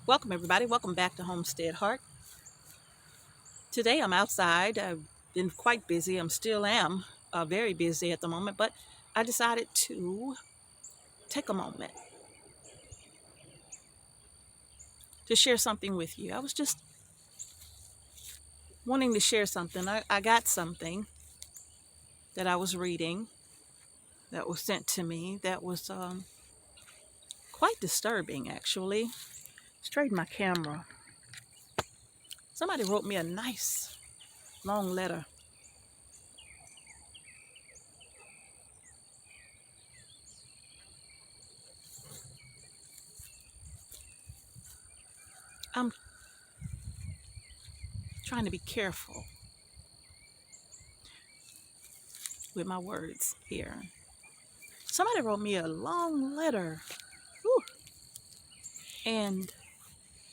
Welcome everybody, welcome back to Homestead Heart. Today I'm outside. I've been quite busy. I'm still am very busy at the moment, but I decided to take a moment to share something with you. I was just wanting to share something. I got something that I was reading that was sent to me that was quite disturbing actually. Let's trade my camera. Somebody wrote me a nice long letter. I'm trying to be careful with my words here. Somebody wrote me a long letter. Whew. And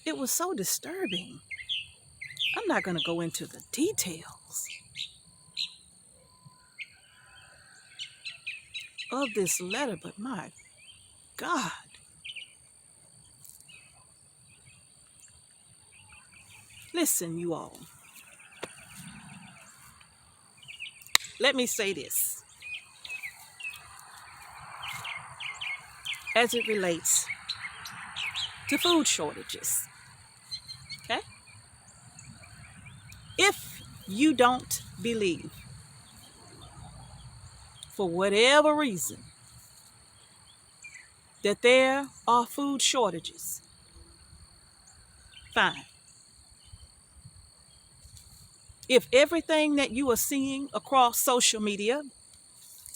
it was so disturbing. I'm not going to go into the details of this letter, but my God. Listen, you all. Let me say this as it relates to food shortages. Okay? If you don't believe, for whatever reason, that there are food shortages, fine. If everything that you are seeing across social media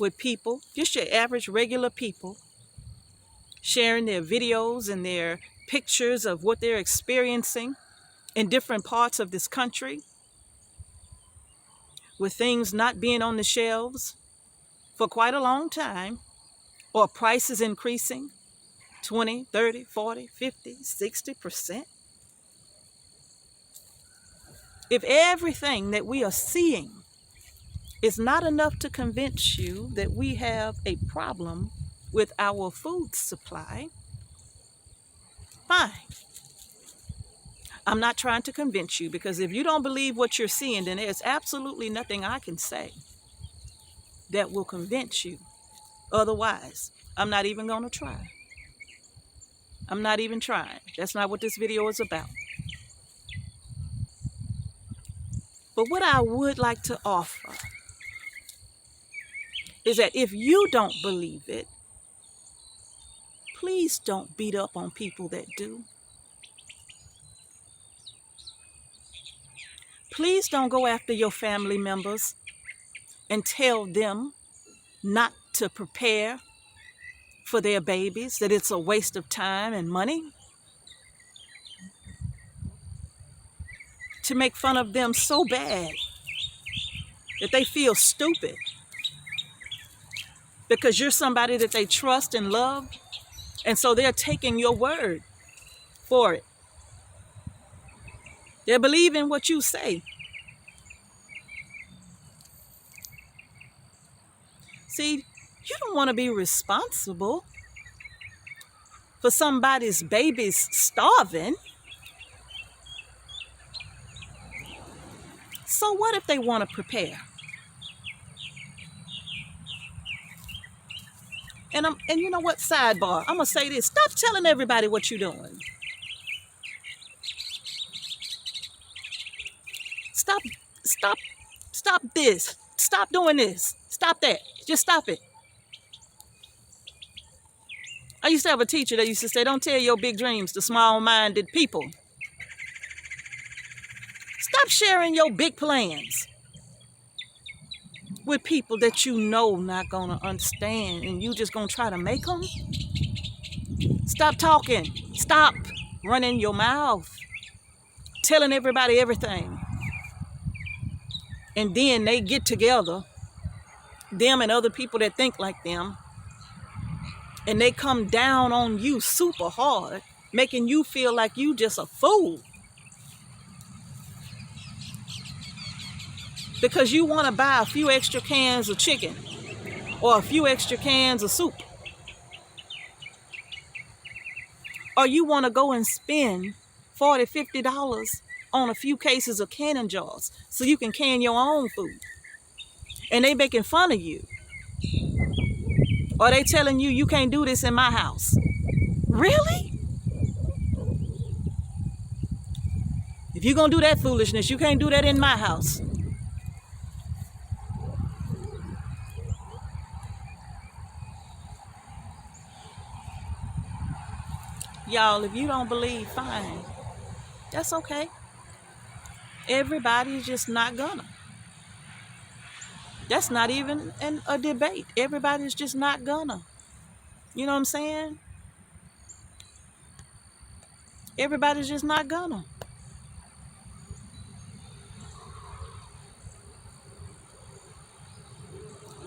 with people, just your average regular people, sharing their videos and their pictures of what they're experiencing in different parts of this country, with things not being on the shelves for quite a long time, or prices increasing 20, 30, 40, 50, 60%. If everything that we are seeing is not enough to convince you that we have a problem with our food supply, fine. I'm not trying to convince you, because if you don't believe what you're seeing, then there's absolutely nothing I can say that will convince you. Otherwise, I'm not even going to try. I'm not even trying. That's not what this video is about. But what I would like to offer is that if you don't believe it, please don't beat up on people that do. Please don't go after your family members and tell them not to prepare for their babies, that it's a waste of time and money. To make fun of them so bad that they feel stupid because you're somebody that they trust and love, and so they're taking your word for it. They're believing what you say. See, you don't want to be responsible for somebody's babies starving. So what if they want to prepare? And you know what? Sidebar. I'm gonna say this. Stop telling everybody what you're doing. Stop this. Stop doing this. Stop that. Just stop it. I used to have a teacher that used to say, don't tell your big dreams to small-minded people. Stop sharing your big plans with people that you know not gonna understand, and you just gonna try to make them. Stop talking. Stop running your mouth, telling everybody everything. And then they get together, them and other people that think like them, and they come down on you super hard, making you feel like you just a fool. Because you want to buy a few extra cans of chicken or a few extra cans of soup. Or you want to go and spend $40, $50 on a few cases of canning jars so you can can your own food. And they making fun of you. Or they telling you, you can't do this in my house. Really? If you're going to do that foolishness, you can't do that in my house. Y'all, if you don't believe, fine. That's okay. Everybody's just not gonna. That's not even a debate. Everybody's just not gonna. You know what I'm saying? Everybody's just not gonna.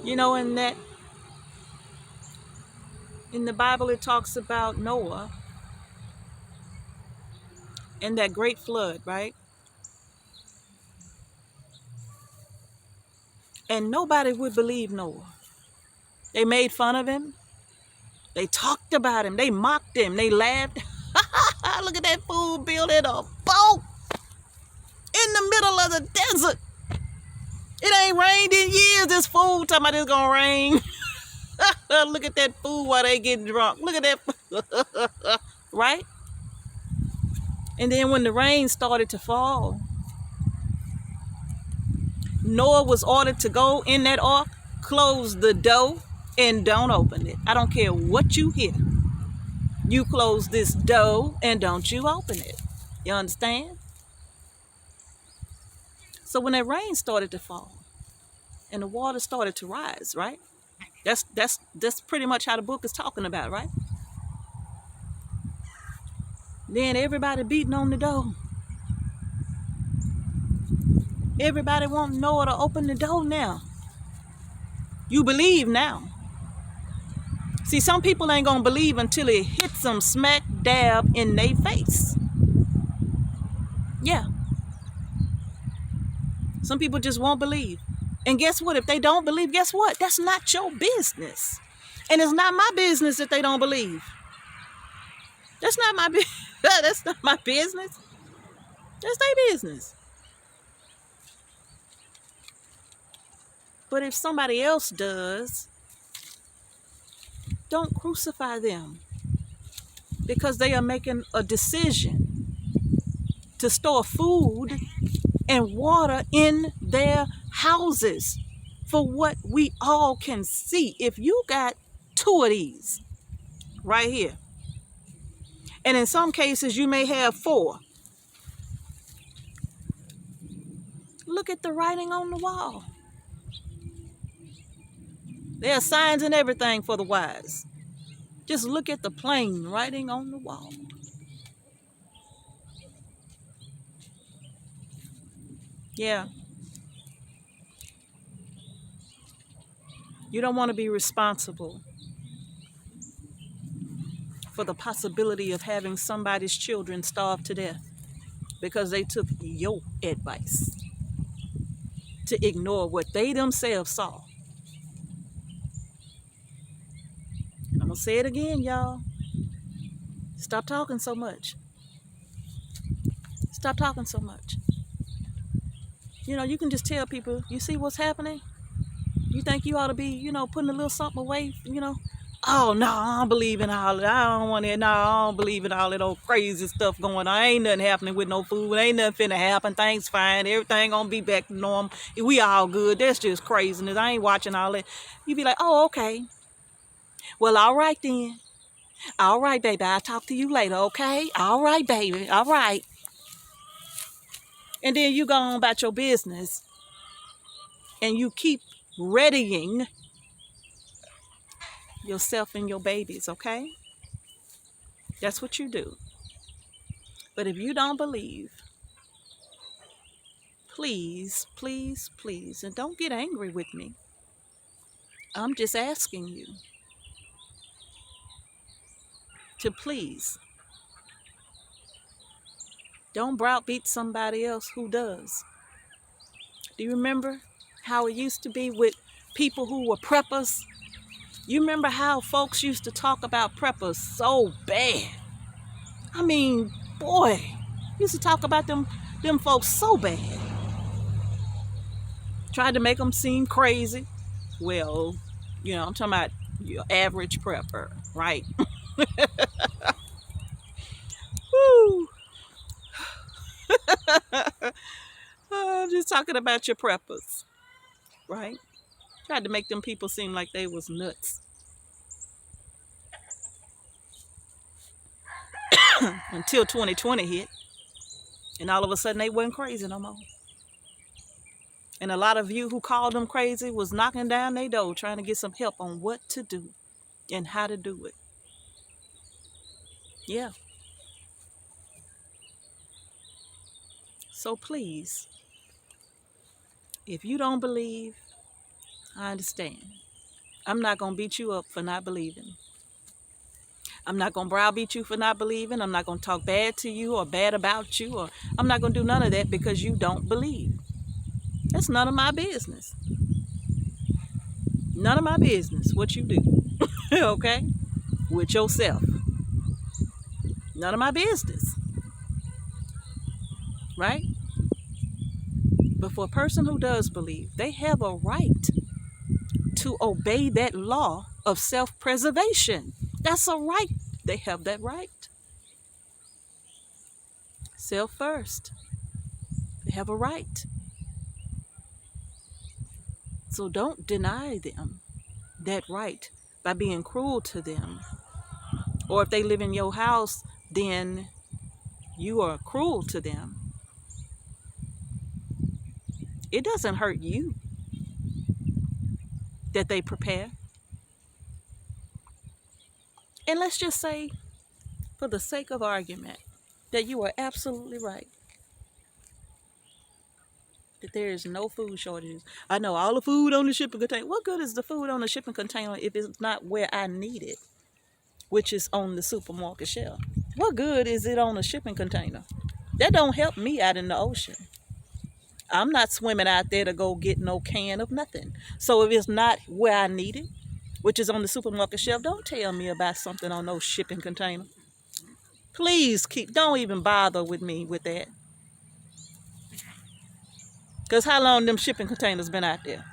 You know, in the Bible, it talks about Noah and that great flood, right? And nobody would believe Noah. They made fun of him. They talked about him. They mocked him. They laughed. Look at that fool building a boat in the middle of the desert. It ain't rained in years. This fool talking about it's gonna rain. Look at that fool while they getting drunk. Look at that. Right? And then when the rain started to fall, Noah was ordered to go in that ark, close the door, and don't open it. I don't care what you hear. You close this door and don't you open it. You understand? So when that rain started to fall and the water started to rise, right? That's pretty much how the book is talking about, right? Then everybody beating on the door. Everybody want Noah to open the door now. You believe now. See, some people ain't gonna believe until it hits them smack dab in their face. Yeah. Some people just won't believe. And guess what? If they don't believe, guess what? That's not your business. And it's not my business that they don't believe. That's not my business. That's not my business. That's their business. But if somebody else does, don't crucify them because they are making a decision to store food and water in their houses for what we all can see. If you got 2 of these right here, and in some cases you may have 4, look at the writing on the wall. There are signs and everything for the wise. Just look at the plain writing on the wall. Yeah. You don't want to be responsible for the possibility of having somebody's children starve to death because they took your advice to ignore what they themselves saw. I'm going to say it again, y'all. Stop talking so much. Stop talking so much. You know, you can just tell people, you see what's happening? You think you ought to be, putting a little something away, Oh, no, I don't believe in all that. I don't believe in all that old crazy stuff going on. Ain't nothing happening with no food. Ain't nothing finna happen. Things fine. Everything gonna be back to normal. We all good. That's just craziness. I ain't watching all that. You be like, oh, okay. Well, all right then. All right, baby. I'll talk to you later, okay? All right, baby. All right. And then you go on about your business and you keep readying yourself and your babies, okay? That's what you do. But if you don't believe, please, please, please, and don't get angry with me. I'm just asking you to please don't browbeat somebody else who does. Do you remember how it used to be with people who were preppers? You remember how folks used to talk about preppers so bad? I mean, boy, Used to talk about them folks so bad. Tried to make them seem crazy. Well, I'm talking about your average prepper, right? Woo! I'm just talking about your preppers, right? Tried to make them people seem like they was nuts. Until 2020 hit, and all of a sudden they wasn't crazy no more. And a lot of you who called them crazy was knocking down their door trying to get some help on what to do and how to do it. Yeah. So please, if you don't believe, I understand. I'm not going to beat you up for not believing. I'm not going to browbeat you for not believing. I'm not going to talk bad to you or bad about you, or I'm not going to do none of that because you don't believe. That's none of my business. None of my business what you do. Okay? With yourself. None of my business. Right? But for a person who does believe, they have a right to obey that law of self-preservation. That's a right. They have that right. Self first. They have a right. So don't deny them that right by being cruel to them. Or if they live in your house, then you are cruel to them. It doesn't hurt you that they prepare. And let's just say, for the sake of argument, that you are absolutely right. That there is no food shortages. I know all the food on the shipping container. What good is the food on the shipping container if it's not where I need it, which is on the supermarket shelf? What good is it on a shipping container? That don't help me out in the ocean. I'm not swimming out there to go get no can of nothing. So if it's not where I need it, which is on the supermarket shelf, don't tell me about something on no shipping container. Please don't even bother with me with that. Because how long them shipping containers been out there?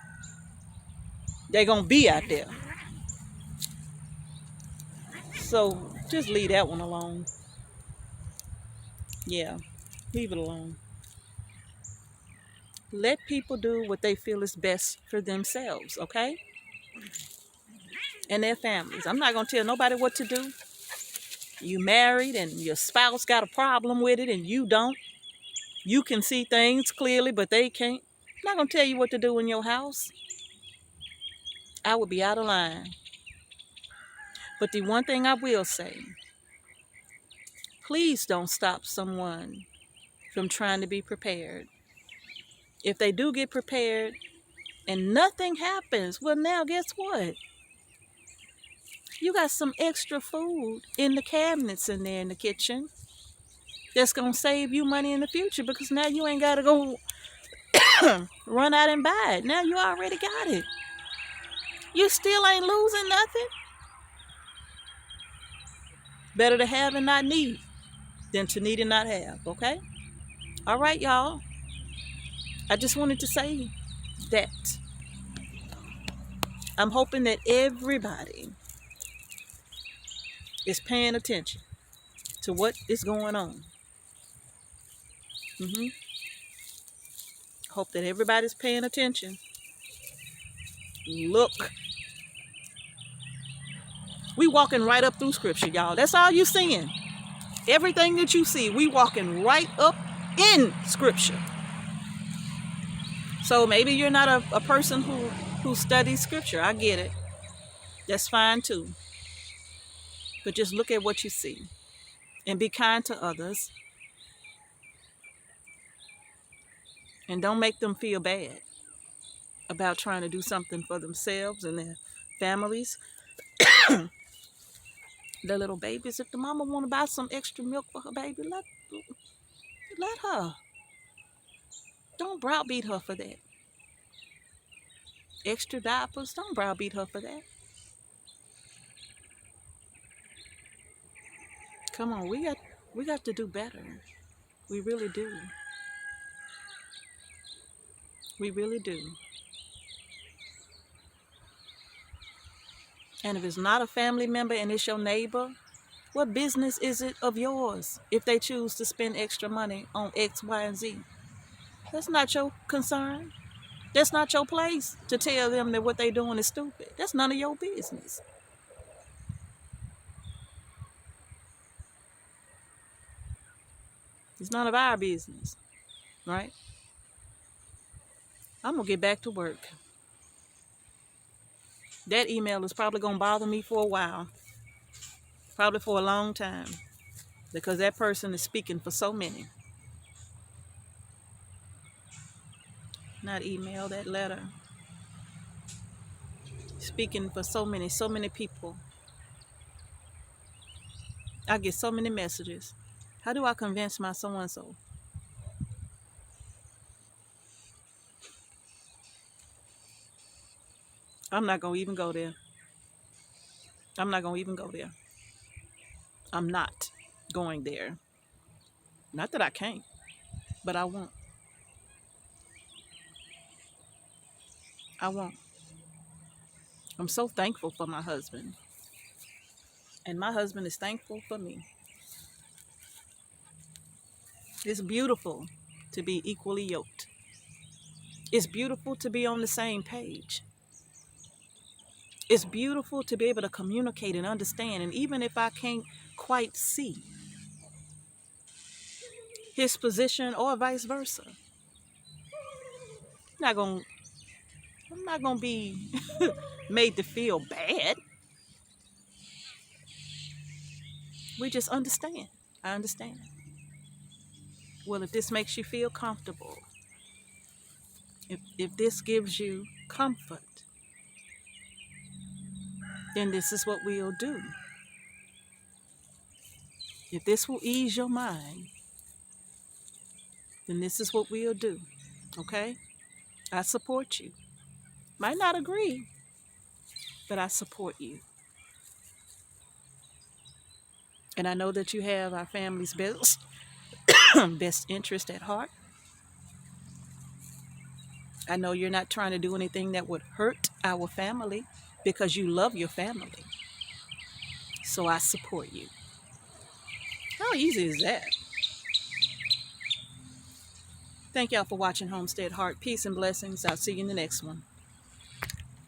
They're going to be out there. So just leave that one alone. Yeah, leave it alone. Let people do what they feel is best for themselves, okay? And their families. I'm not going to tell nobody what to do. You married and your spouse got a problem with it and you don't. You can see things clearly, but they can't. I'm not going to tell you what to do in your house. I would be out of line. But the one thing I will say, please don't stop someone from trying to be prepared. If they do get prepared and nothing happens, well, now guess what? You got some extra food in the cabinets in there in the kitchen that's going to save you money in the future because now you ain't got to go run out and buy it. Now you already got it. You still ain't losing nothing. Better to have and not need than to need and not have, okay? All right, y'all. I just wanted to say that I'm hoping that everybody is paying attention to what is going on. Hope that everybody's paying attention. Look. We walking right up through scripture, y'all. That's all you seeing. Everything that you see, we walking right up in scripture. So maybe you're not a person who studies scripture. I get it. That's fine too. But just look at what you see and be kind to others. And don't make them feel bad about trying to do something for themselves and their families. The little babies, if the mama want to buy some extra milk for her baby, let her. Don't browbeat her for that. Extra diapers, don't browbeat her for that. Come on, we got to do better. We really do. We really do. And if it's not a family member and it's your neighbor, what business is it of yours if they choose to spend extra money on X, Y, and Z? That's not your concern. That's not your place to tell them that what they're doing is stupid. That's none of your business. It's none of our business, right? I'm going to get back to work. That email is probably going to bother me for a while, probably for a long time, because that person is speaking for so many. Not email, that letter. Speaking for so many people. I get so many messages. How do I convince my so-and-so? I'm not going to even go there. I'm not going to even go there. I'm not going there. Not that I can't, but I won't. I won't. I'm so thankful for my husband. And my husband is thankful for me. It's beautiful to be equally yoked. It's beautiful to be on the same page. It's beautiful to be able to communicate and understand. And even if I can't quite see his position or vice versa, I'm not gonna be made to feel bad. We just understand. I understand. Well, if this makes you feel comfortable, if this gives you comfort, then this is what we'll do. If this will ease your mind, then this is what we'll do. Okay? I support you. Might not agree, but I support you. And I know that you have our family's best interest at heart. I know you're not trying to do anything that would hurt our family because you love your family. So I support you. How easy is that? Thank y'all for watching Homestead Heart. Peace and blessings. I'll see you in the next one.